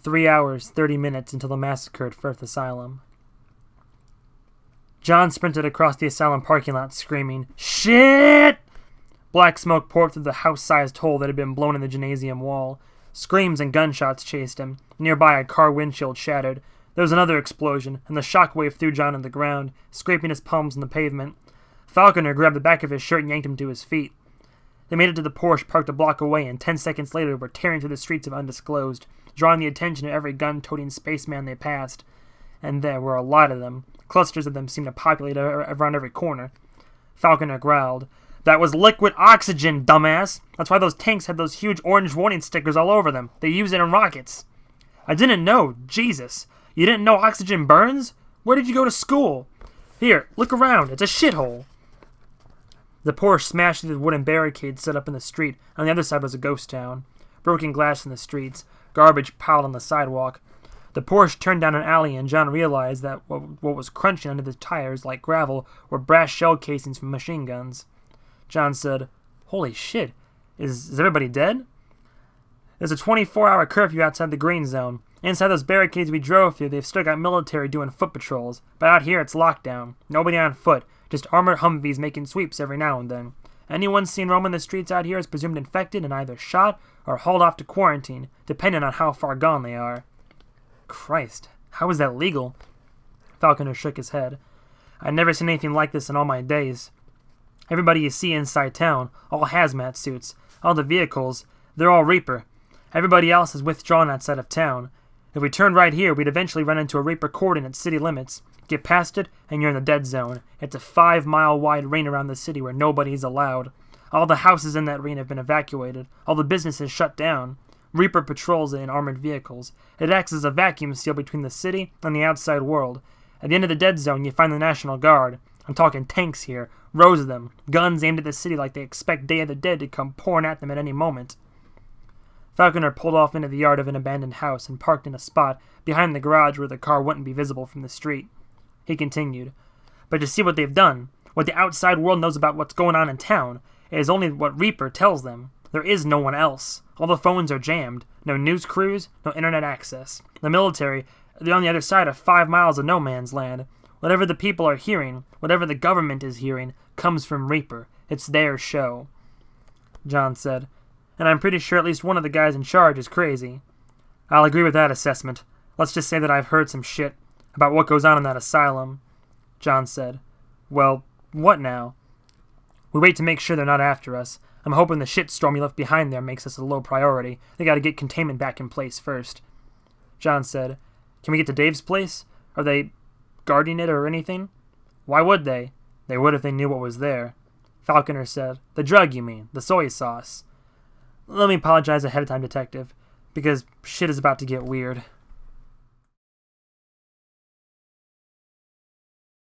3 hours, 30 minutes until the massacre at Ffirth Asylum. John sprinted across the asylum parking lot screaming, "Shit!" Black smoke poured through the house-sized hole that had been blown in the gymnasium wall. Screams and gunshots chased him. Nearby, a car windshield shattered. There was another explosion, and the shockwave threw John on the ground, scraping his palms on the pavement. Falconer grabbed the back of his shirt and yanked him to his feet. They made it to the Porsche parked a block away, and 10 seconds later were tearing through the streets of Undisclosed, drawing the attention of every gun-toting spaceman they passed. And there were a lot of them. Clusters of them seemed to populate around every corner. Falconer growled, "That was liquid oxygen, dumbass! That's why those tanks had those huge orange warning stickers all over them. They use it in rockets." "I didn't know. Jesus. You didn't know oxygen burns? Where did you go to school? Here, look around. It's a shithole." The Porsche smashed through the wooden barricades set up in the street. On the other side was a ghost town. Broken glass in the streets. Garbage piled on the sidewalk. The Porsche turned down an alley, and John realized that what was crunching under the tires like gravel were brass shell casings from machine guns. John said, "Holy shit. Is everybody dead?" "There's a 24-hour curfew outside the green zone. Inside those barricades we drove through, they've still got military doing foot patrols. But out here, it's lockdown. Nobody on foot. Just armored Humvees making sweeps every now and then. Anyone seen roaming the streets out here is presumed infected and either shot or hauled off to quarantine, depending on how far gone they are." "Christ, how is that legal?" Falconer shook his head. "I've never seen anything like this in all my days. Everybody you see inside town, all hazmat suits, all the vehicles, they're all Reaper. Everybody else has withdrawn outside of town. If we turned right here, we'd eventually run into a Reaper cordon at city limits. Get past it, and you're in the dead zone. It's a 5-mile-wide ring around the city where nobody's allowed. All the houses in that ring have been evacuated. All the businesses shut down. Reaper patrols it in armored vehicles. It acts as a vacuum seal between the city and the outside world. At the end of the dead zone, you find the National Guard. I'm talking tanks here, rows of them, guns aimed at the city like they expect Day of the Dead to come pouring at them at any moment." Falconer pulled off into the yard of an abandoned house and parked in a spot behind the garage where the car wouldn't be visible from the street. He continued, "But to see what they've done, what the outside world knows about what's going on in town, it is only what Reaper tells them. There is no one else. All the phones are jammed. No news crews, no internet access. The military, they're on the other side of 5 miles of no man's land. Whatever the people are hearing, whatever the government is hearing, comes from Reaper. It's their show." John said, "And I'm pretty sure at least one of the guys in charge is crazy." "I'll agree with that assessment. Let's just say that I've heard some shit about what goes on in that asylum." John said, "Well, what now?" "We wait to make sure they're not after us. I'm hoping the shitstorm you left behind there makes us a low priority. They gotta get containment back in place first." John said, "Can we get to Dave's place? Are they guarding it or anything?" "Why would they?" "They would if they knew what was there." Falconer said, "The drug, you mean? The soy sauce." "Let me apologize ahead of time, Detective, because shit is about to get weird."